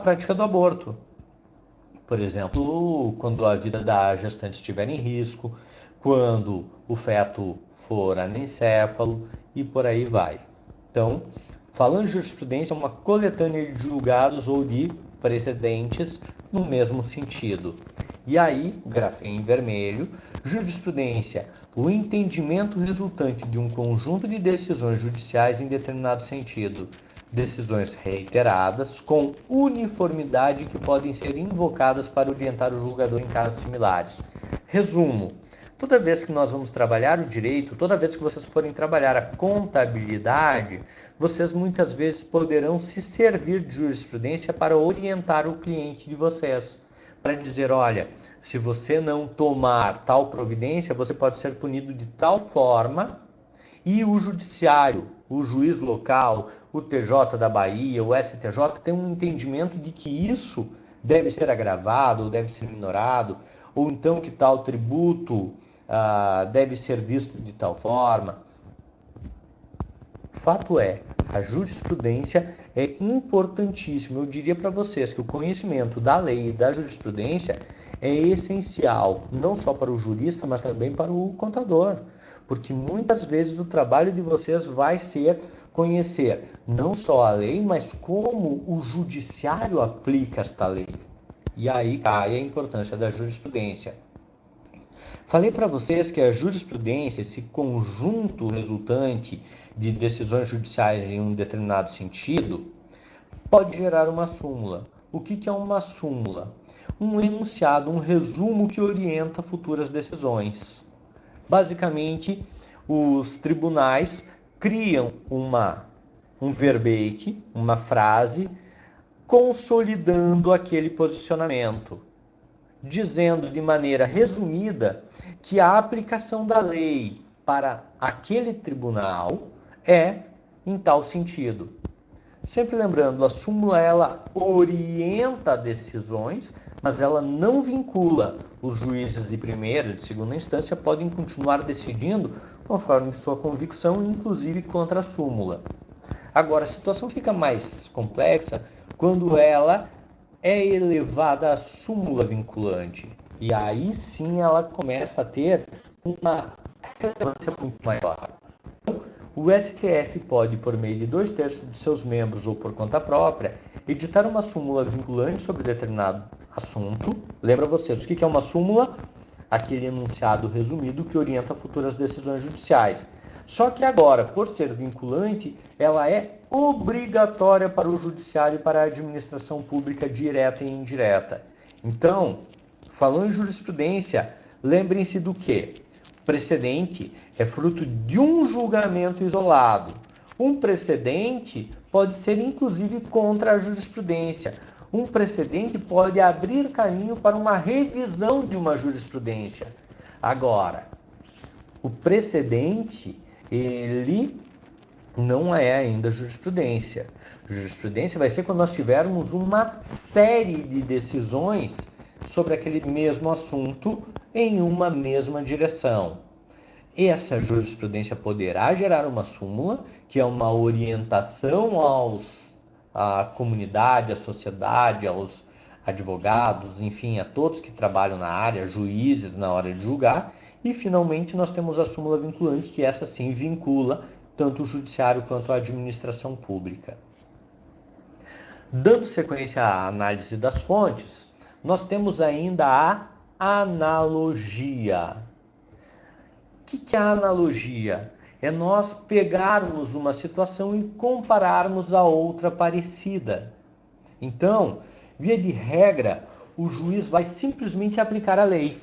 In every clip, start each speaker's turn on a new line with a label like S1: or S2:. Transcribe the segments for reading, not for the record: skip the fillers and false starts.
S1: prática do aborto. Por exemplo, quando a vida da gestante estiver em risco, quando o feto for anencéfalo e por aí vai. Então, falando de jurisprudência, é uma coletânea de julgados ou de precedentes no mesmo sentido. E aí, grafei em vermelho, jurisprudência, o entendimento resultante de um conjunto de decisões judiciais em determinado sentido. Decisões reiteradas, com uniformidade que podem ser invocadas para orientar o julgador em casos similares. Resumo: toda vez que nós vamos trabalhar o direito, toda vez que vocês forem trabalhar a contabilidade, vocês muitas vezes poderão se servir de jurisprudência para orientar o cliente de vocês. Para dizer, olha, se você não tomar tal providência, você pode ser punido de tal forma. E o judiciário, o juiz local, o TJ da Bahia, o STJ, tem um entendimento de que isso deve ser agravado, ou deve ser minorado, ou então que tal tributo deve ser visto de tal forma. O fato é, a jurisprudência é importantíssima. Eu diria para vocês que o conhecimento da lei e da jurisprudência é essencial, não só para o jurista, mas também para o contador. Porque muitas vezes o trabalho de vocês vai ser conhecer não só a lei, mas como o judiciário aplica esta lei. E aí cai a importância da jurisprudência. Falei para vocês que a jurisprudência, esse conjunto resultante de decisões judiciais em um determinado sentido, pode gerar uma súmula. O que é uma súmula? Um enunciado, um resumo que orienta futuras decisões. Basicamente, os tribunais criam um verbete, uma frase, consolidando aquele posicionamento, dizendo de maneira resumida que a aplicação da lei para aquele tribunal é em tal sentido. Sempre lembrando, a súmula ela orienta decisões, mas ela não vincula. Os juízes de primeira e de segunda instância podem continuar decidindo conforme sua convicção, inclusive contra a súmula. Agora, a situação fica mais complexa quando ela é elevada à súmula vinculante. E aí sim ela começa a ter uma relevância muito maior. O STF pode, por meio de 2/3 de seus membros ou por conta própria, editar uma súmula vinculante sobre determinado assunto. Lembra vocês, o que é uma súmula? Aquele enunciado resumido que orienta futuras decisões judiciais. Só que agora, por ser vinculante, ela é obrigatória para o judiciário e para a administração pública direta e indireta. Então, falando em jurisprudência, lembrem-se do quê? Precedente é fruto de um julgamento isolado. Um precedente pode ser inclusive contra a jurisprudência. Um precedente pode abrir caminho para uma revisão de uma jurisprudência. Agora, o precedente, ele não é ainda jurisprudência. Jurisprudência vai ser quando nós tivermos uma série de decisões sobre aquele mesmo assunto em uma mesma direção. Essa jurisprudência poderá gerar uma súmula, que é uma orientação à comunidade, à sociedade, aos advogados, enfim, a todos que trabalham na área, juízes na hora de julgar. E, finalmente, nós temos a súmula vinculante, que essa sim vincula tanto o judiciário quanto a administração pública. Dando sequência à análise das fontes, nós temos ainda a analogia. O que é a analogia? É nós pegarmos uma situação e compararmos a outra parecida. Então, via de regra, o juiz vai simplesmente aplicar a lei.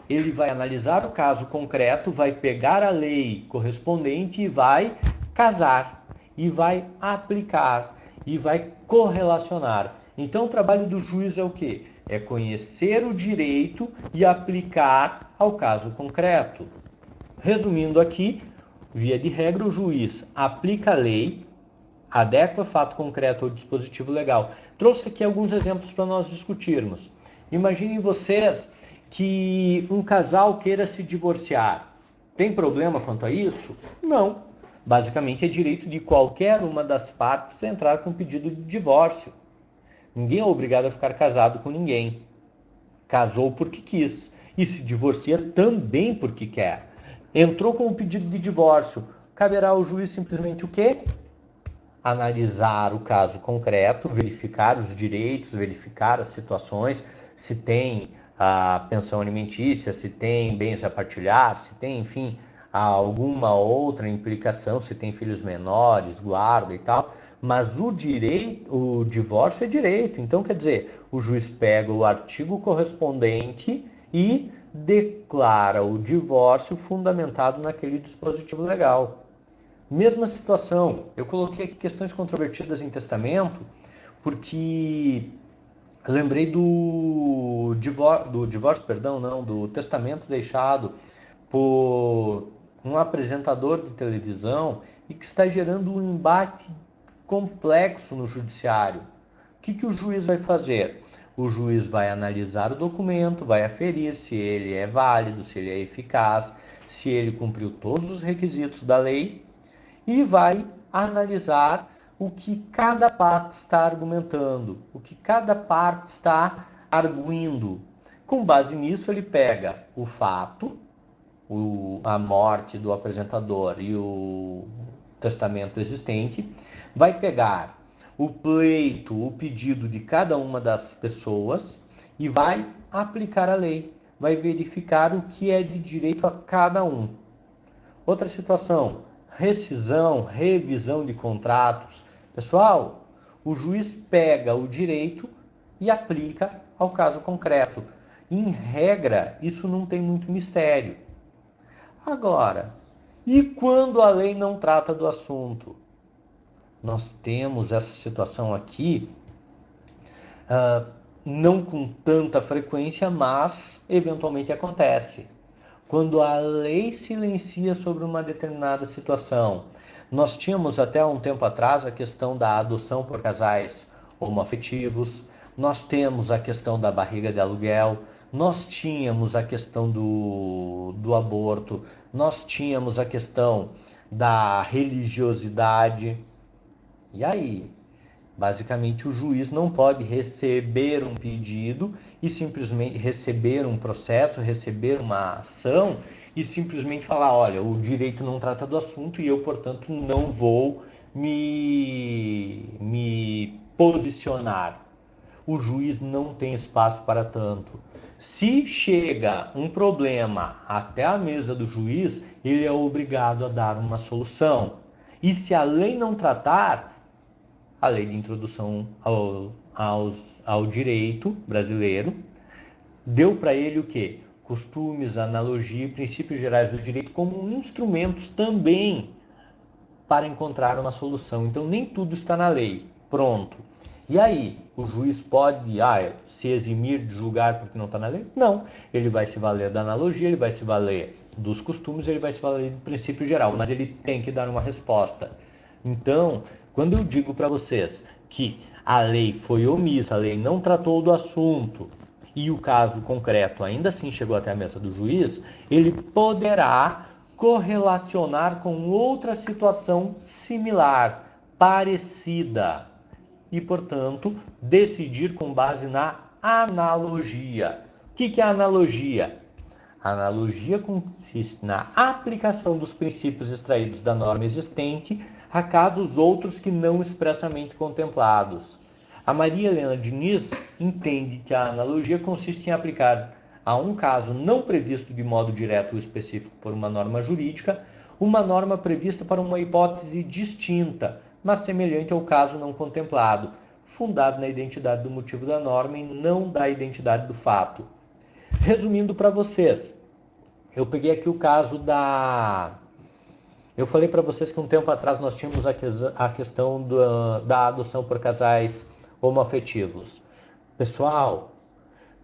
S1: Ele vai analisar o caso concreto, vai pegar a lei correspondente e vai casar, e vai aplicar, e vai correlacionar. Então, o trabalho do juiz é o quê? É conhecer o direito e aplicar ao caso concreto. Resumindo aqui, via de regra, o juiz aplica a lei, adequa fato concreto ao dispositivo legal. Trouxe aqui alguns exemplos para nós discutirmos. Imaginem vocês que um casal queira se divorciar. Tem problema quanto a isso? Não. Basicamente é direito de qualquer uma das partes entrar com pedido de divórcio. Ninguém é obrigado a ficar casado com ninguém. Casou porque quis e se divorcia também porque quer. Entrou com o pedido de divórcio. Caberá ao juiz simplesmente o quê? Analisar o caso concreto, verificar os direitos, verificar as situações, se tem a pensão alimentícia, se tem bens a partilhar, se tem, enfim, alguma outra implicação, se tem filhos menores, guarda e tal. Mas o divórcio é direito. Então, quer dizer, o juiz pega o artigo correspondente e declara o divórcio fundamentado naquele dispositivo legal. Mesma situação, eu coloquei aqui questões controvertidas em testamento, porque lembrei do testamento deixado por um apresentador de televisão e que está gerando um embate complexo no judiciário. O que o juiz vai fazer? O juiz vai analisar o documento, vai aferir se ele é válido, se ele é eficaz, se ele cumpriu todos os requisitos da lei e vai analisar o que cada parte está argumentando, o que cada parte está arguindo. Com base nisso, ele pega o fato, a morte do apresentador e o testamento existente, vai pegar o pleito, o pedido de cada uma das pessoas e vai aplicar a lei, vai verificar o que é de direito a cada um. Outra situação, rescisão, revisão de contratos. Pessoal, o juiz pega o direito e aplica ao caso concreto. Em regra, isso não tem muito mistério. Agora, e quando a lei não trata do assunto? Nós temos essa situação aqui, não com tanta frequência, mas eventualmente acontece. Quando a lei silencia sobre uma determinada situação. Nós tínhamos até um tempo atrás a questão da adoção por casais homoafetivos, nós temos a questão da barriga de aluguel, nós tínhamos a questão do aborto, nós tínhamos a questão da religiosidade. E aí? Basicamente, o juiz não pode receber um pedido e simplesmente receber um processo, receber uma ação e simplesmente falar, olha, o direito não trata do assunto e eu, portanto, não vou me posicionar. O juiz não tem espaço para tanto. Se chega um problema até a mesa do juiz, ele é obrigado a dar uma solução. E se a lei não tratar, a lei de introdução ao direito brasileiro deu para ele o quê? Costumes, analogia e princípios gerais do direito como instrumentos também para encontrar uma solução. Então nem tudo está na lei. Pronto. E aí, o juiz pode se eximir de julgar porque não está na lei? Não. Ele vai se valer da analogia, ele vai se valer dos costumes, ele vai se valer do princípio geral, mas ele tem que dar uma resposta. Então, quando eu digo para vocês que a lei foi omissa, a lei não tratou do assunto e o caso concreto ainda assim chegou até a mesa do juiz, ele poderá correlacionar com outra situação similar, parecida e, portanto, decidir com base na analogia. O que é analogia? A analogia consiste na aplicação dos princípios extraídos da norma existente a casos outros que não expressamente contemplados. A Maria Helena Diniz entende que a analogia consiste em aplicar a um caso não previsto de modo direto ou específico por uma norma jurídica, uma norma prevista para uma hipótese distinta, mas semelhante ao caso não contemplado, fundado na identidade do motivo da norma e não da identidade do fato. Resumindo para vocês, eu peguei aqui o caso Eu falei para vocês que um tempo atrás nós tínhamos a questão da adoção por casais homoafetivos. Pessoal,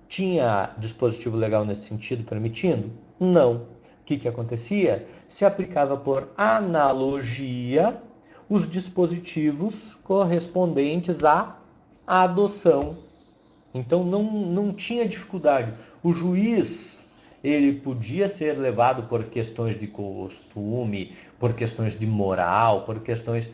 S1: tinha dispositivo legal nesse sentido permitindo? Não. O que acontecia? Se aplicava por analogia os dispositivos correspondentes à adoção. Então não tinha dificuldade. O juiz, ele podia ser levado por questões de costume, por questões de moral, por questões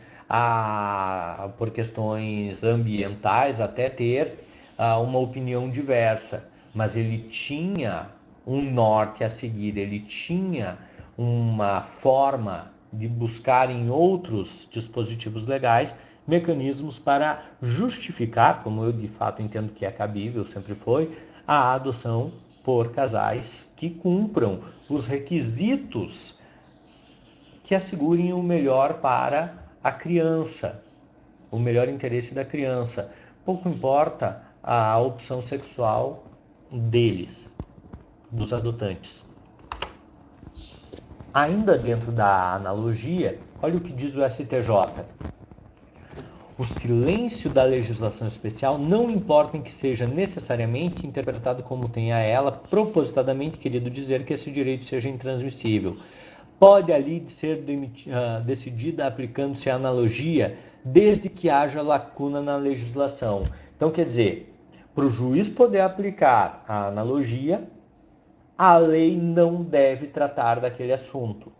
S1: por questões ambientais, até ter uma opinião diversa, mas ele tinha um norte a seguir, ele tinha uma forma de buscar em outros dispositivos legais mecanismos para justificar, como eu de fato entendo que é cabível, sempre foi, a adoção por casais que cumpram os requisitos que assegurem o melhor para a criança, o melhor interesse da criança. Pouco importa a opção sexual deles, dos adotantes. Ainda dentro da analogia, olha o que diz o STJ. O silêncio da legislação especial não importa em que seja necessariamente interpretado como tenha ela propositadamente querido dizer que esse direito seja intransmissível. Pode ali ser decidida aplicando-se a analogia, desde que haja lacuna na legislação. Então, quer dizer, para o juiz poder aplicar a analogia, a lei não deve tratar daquele assunto.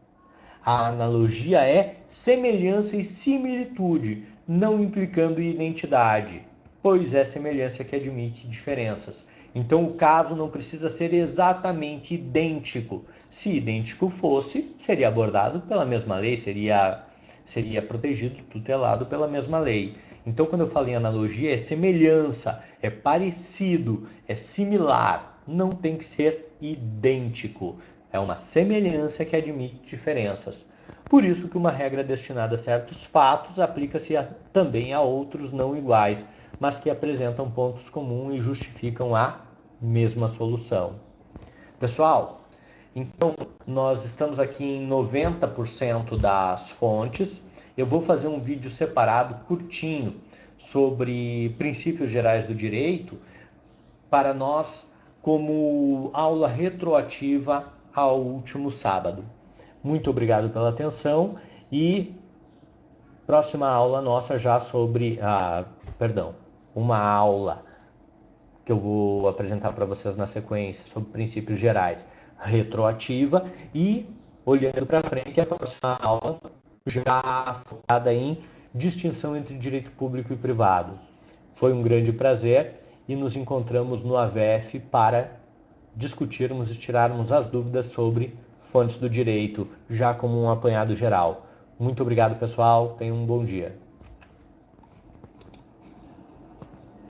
S1: A analogia é semelhança e similitude, não implicando identidade, pois é semelhança que admite diferenças. Então o caso não precisa ser exatamente idêntico. Se idêntico fosse, seria abordado pela mesma lei, seria protegido, tutelado pela mesma lei. Então quando eu falo em analogia, é semelhança, é parecido, é similar, não tem que ser idêntico. É uma semelhança que admite diferenças. Por isso que uma regra destinada a certos fatos aplica-se também a outros não iguais, mas que apresentam pontos comuns e justificam a mesma solução. Pessoal, então nós estamos aqui em 90% das fontes. Eu vou fazer um vídeo separado, curtinho, sobre princípios gerais do direito, para nós como aula retroativa ao último sábado. Muito obrigado pela atenção e próxima aula nossa já sobre, uma aula que eu vou apresentar para vocês na sequência sobre princípios gerais retroativa e olhando para frente a próxima aula já focada em distinção entre direito público e privado. Foi um grande prazer e nos encontramos no AVF para discutirmos e tirarmos as dúvidas sobre fontes do direito, já como um apanhado geral. Muito obrigado, pessoal. Tenham um bom dia.